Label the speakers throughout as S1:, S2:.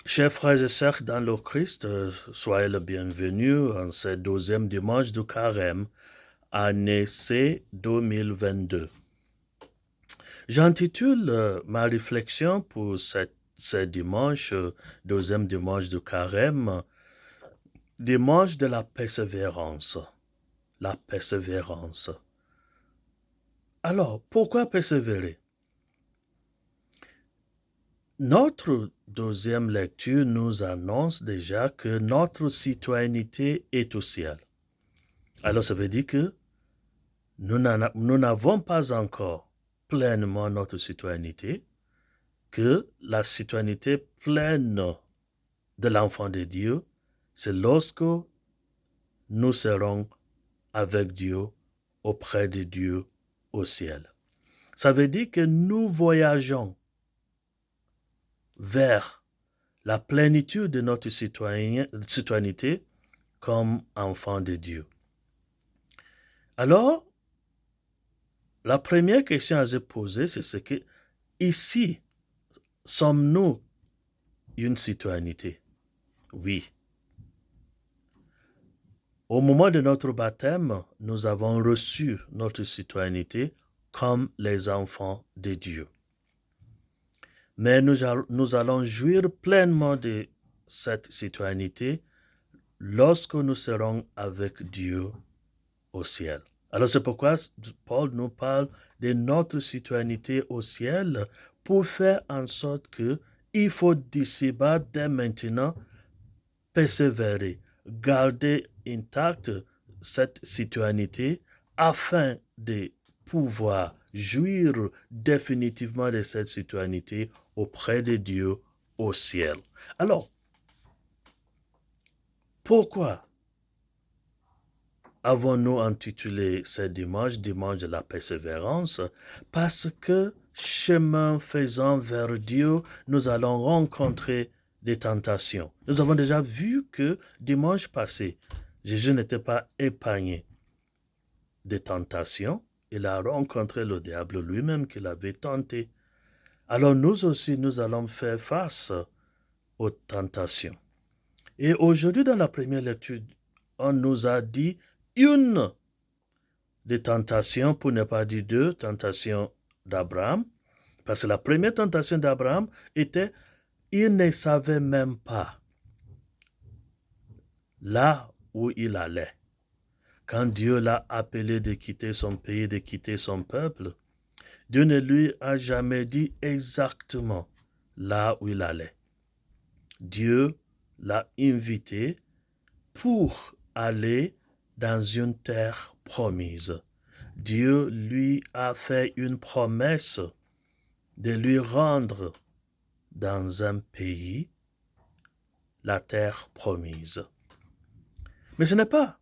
S1: Chers frères et sœurs dans le Christ, soyez le bienvenu en ce 12e dimanche du Carême, année C 2022. J'intitule ma réflexion pour ce dimanche, 12e dimanche du Carême, dimanche de la persévérance. La persévérance. Alors, pourquoi persévérer? Notre deuxième lecture nous annonce déjà que notre citoyenneté est au ciel. Alors, ça veut dire que nous n'avons pas encore pleinement notre citoyenneté, que la citoyenneté pleine de l'enfant de Dieu, c'est lorsque nous serons avec Dieu, auprès de Dieu, au ciel. Ça veut dire que nous voyageons vers la plénitude de notre citoyenneté comme enfants de Dieu. Alors, la première question à se poser, c'est ce que, ici, sommes-nous une citoyenneté? Oui. Au moment de notre baptême, nous avons reçu notre citoyenneté comme les enfants de Dieu. Mais nous allons jouir pleinement de cette citoyenneté lorsque nous serons avec Dieu au ciel. Alors c'est pourquoi Paul nous parle de notre citoyenneté au ciel pour faire en sorte que il faut d'ici-bas dès maintenant persévérer, garder intacte cette citoyenneté afin de pouvoir jouir définitivement de cette citoyenneté auprès de Dieu au ciel. Alors, pourquoi avons-nous intitulé ce dimanche, dimanche de la persévérance? Parce que chemin faisant vers Dieu, nous allons rencontrer des tentations. Nous avons déjà vu que dimanche passé, Jésus n'était pas épargné des tentations. Il a rencontré le diable lui-même qui l'avait tenté. Alors nous aussi, nous allons faire face aux tentations. Et aujourd'hui, dans la première lecture, on nous a dit une des tentations, pour ne pas dire deux, tentations d'Abraham. Parce que la première tentation d'Abraham était, il ne savait même pas là où il allait. Quand Dieu l'a appelé de quitter son pays, de quitter son peuple, Dieu ne lui a jamais dit exactement là où il allait. Dieu l'a invité pour aller dans une terre promise. Dieu lui a fait une promesse de lui rendre dans un pays la terre promise. Mais ce n'est pas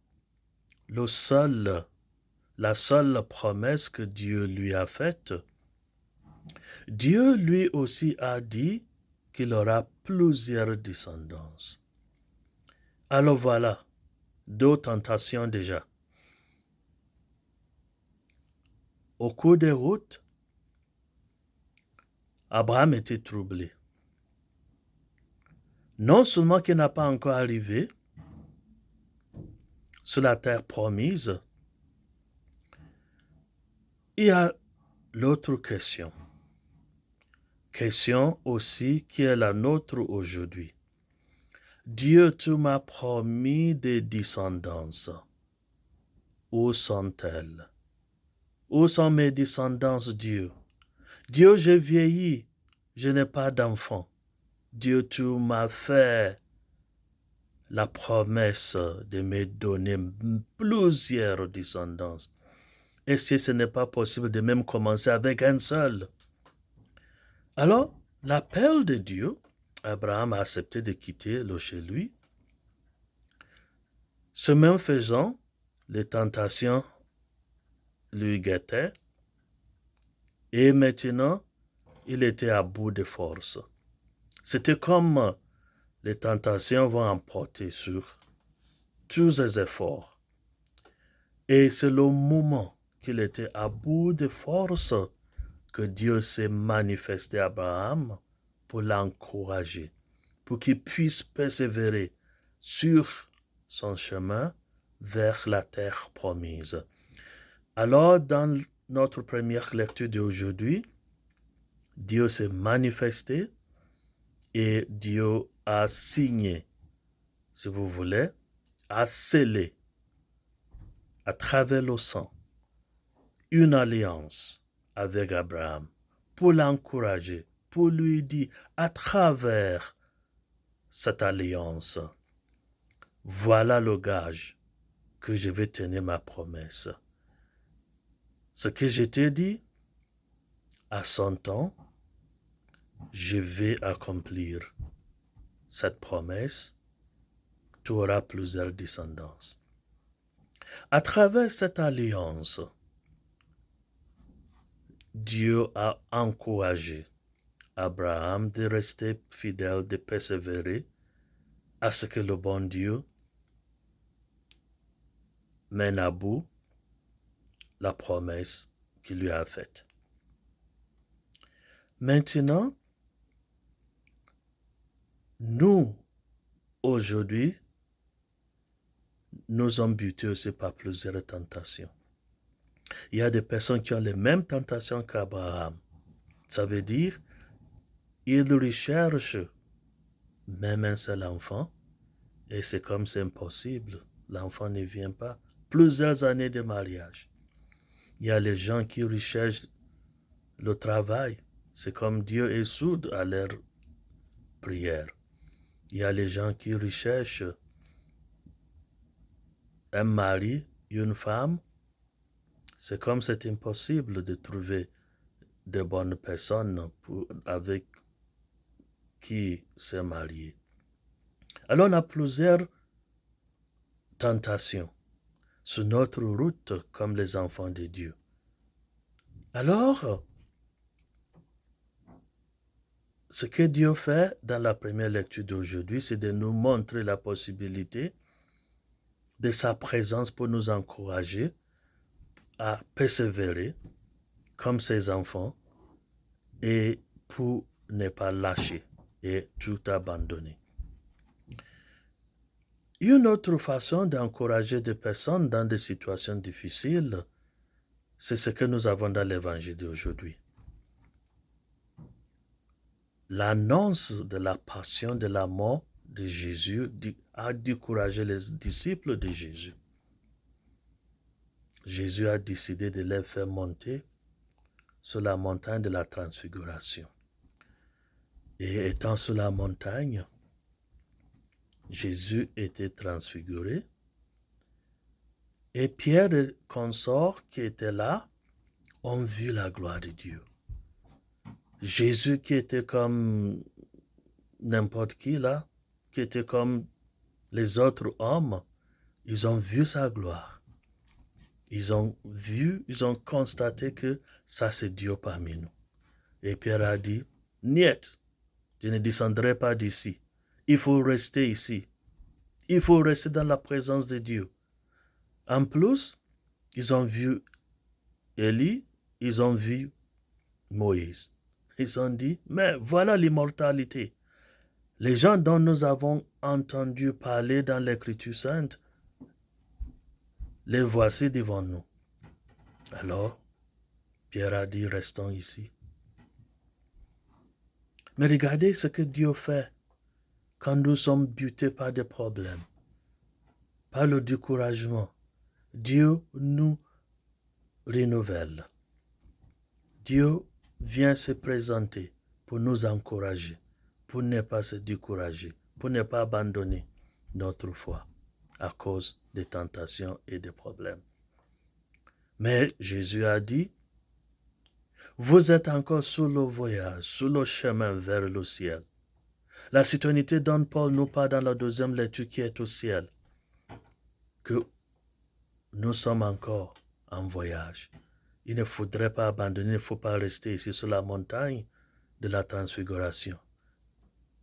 S1: la seule promesse que Dieu lui a faite. Dieu lui aussi a dit qu'il aura plusieurs descendances. Alors voilà, deux tentations déjà. Au cours des routes, Abraham était troublé. Non seulement qu'il n'a pas encore arrivé sur la terre promise, il y a l'autre question. Question aussi qui est la nôtre aujourd'hui. Dieu, tu m'as promis des descendances. Où sont-elles? Où sont mes descendances, Dieu? Dieu, j'ai vieilli, je n'ai pas d'enfant. Dieu, tu m'as fait la promesse de me donner plusieurs descendances. Et si ce n'est pas possible de même commencer avec un seul? Alors, l'appel de Dieu, Abraham a accepté de quitter le chez lui. Ce même faisant, les tentations lui guettaient. Et maintenant, il était à bout de force. C'était comme les tentations vont emporter sur tous ses efforts. Et c'est le moment qu'il était à bout de force que Dieu s'est manifesté à Abraham pour l'encourager, pour qu'il puisse persévérer sur son chemin vers la terre promise. Alors, dans notre première lecture d'aujourd'hui, Dieu s'est manifesté et Dieu a signé, si vous voulez, a scellé à travers le sang une alliance avec Abraham pour l'encourager, pour lui dire à travers cette alliance, voilà le gage que je vais tenir ma promesse. Ce que je t'ai dit, à son temps, je vais accomplir cette promesse. Tu auras plusieurs descendances. À travers cette alliance, Dieu a encouragé Abraham de rester fidèle, de persévérer à ce que le bon Dieu mène à bout la promesse qu'il lui a faite. Maintenant, nous, aujourd'hui, nous sommes butés aussi par plusieurs tentations. Il y a des personnes qui ont les mêmes tentations qu'Abraham. Ça veut dire, ils recherchent même un seul enfant, et c'est comme c'est impossible. L'enfant ne vient pas. Plusieurs années de mariage. Il y a les gens qui recherchent le travail. C'est comme Dieu est sourd à leur prière. Il y a les gens qui recherchent un mari, une femme. C'est comme c'est impossible de trouver de bonnes personnes avec qui se marier. Alors on a plusieurs tentations sur notre route comme les enfants de Dieu. Alors, ce que Dieu fait dans la première lecture d'aujourd'hui, c'est de nous montrer la possibilité de sa présence pour nous encourager à persévérer comme ses enfants et pour ne pas lâcher et tout abandonner. Une autre façon d'encourager des personnes dans des situations difficiles, c'est ce que nous avons dans l'évangile d'aujourd'hui. L'annonce de la passion, de la mort de Jésus a découragé les disciples de Jésus. Jésus a décidé de les faire monter sur la montagne de la transfiguration. Et étant sur la montagne, Jésus était transfiguré. Et Pierre et consorts qui étaient là ont vu la gloire de Dieu. Jésus qui était comme n'importe qui là, qui était comme les autres hommes, ils ont vu sa gloire. Ils ont vu, ils ont constaté que ça c'est Dieu parmi nous. Et Pierre a dit, niet, je ne descendrai pas d'ici. Il faut rester ici. Il faut rester dans la présence de Dieu. En plus, ils ont vu Élie, ils ont vu Moïse. Ils ont dit, mais voilà l'immortalité. Les gens dont nous avons entendu parler dans l'Écriture sainte, les voici devant nous. Alors, Pierre a dit, restons ici. Mais regardez ce que Dieu fait quand nous sommes butés par des problèmes, par le découragement. Dieu nous renouvelle. Dieu vient se présenter pour nous encourager, pour ne pas se décourager, pour ne pas abandonner notre foi à cause des tentations et des problèmes. Mais Jésus a dit, vous êtes encore sur le voyage, sur le chemin vers le ciel. La citoyenneté dont Paul nous parle dans la deuxième lecture qui est au ciel, que nous sommes encore en voyage. Il ne faudrait pas abandonner, il ne faut pas rester ici sur la montagne de la transfiguration.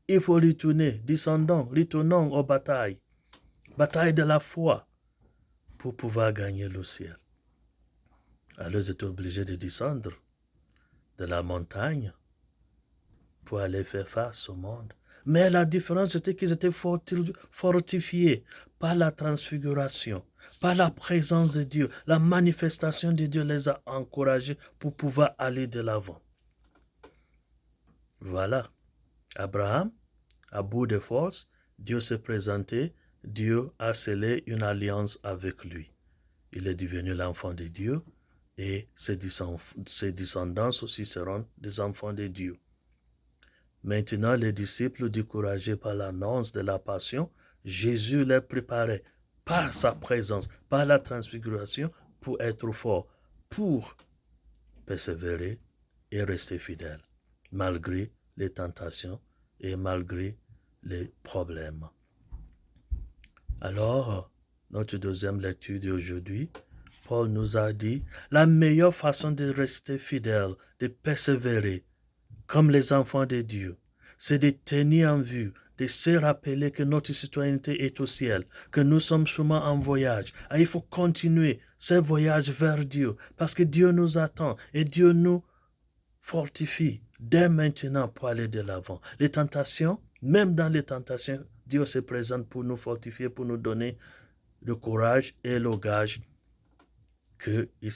S1: Il faut retourner, retournons aux batailles, bataille de la foi, pour pouvoir gagner le ciel. Alors ils étaient obligés de descendre de la montagne pour aller faire face au monde. Mais la différence, c'était qu'ils étaient fortifiés par la transfiguration, par la présence de Dieu. La manifestation de Dieu les a encouragés pour pouvoir aller de l'avant. Voilà. Abraham, à bout de force, Dieu s'est présenté, Dieu a scellé une alliance avec lui. Il est devenu l'enfant de Dieu et ses descendants aussi seront des enfants de Dieu. Maintenant, les disciples, découragés par l'annonce de la passion, Jésus les préparait par sa présence, par la transfiguration, pour être forts, pour persévérer et rester fidèles, malgré les tentations et malgré les problèmes. Alors, notre deuxième lecture d'aujourd'hui, Paul nous a dit, la meilleure façon de rester fidèle, de persévérer, comme les enfants de Dieu, c'est de tenir en vue, de se rappeler que notre citoyenneté est au ciel, que nous sommes sûrement en voyage. Et il faut continuer ce voyage vers Dieu, parce que Dieu nous attend et Dieu nous fortifie dès maintenant pour aller de l'avant. Les tentations, même dans les tentations, Dieu se présente pour nous fortifier, pour nous donner le courage et le gage qu'il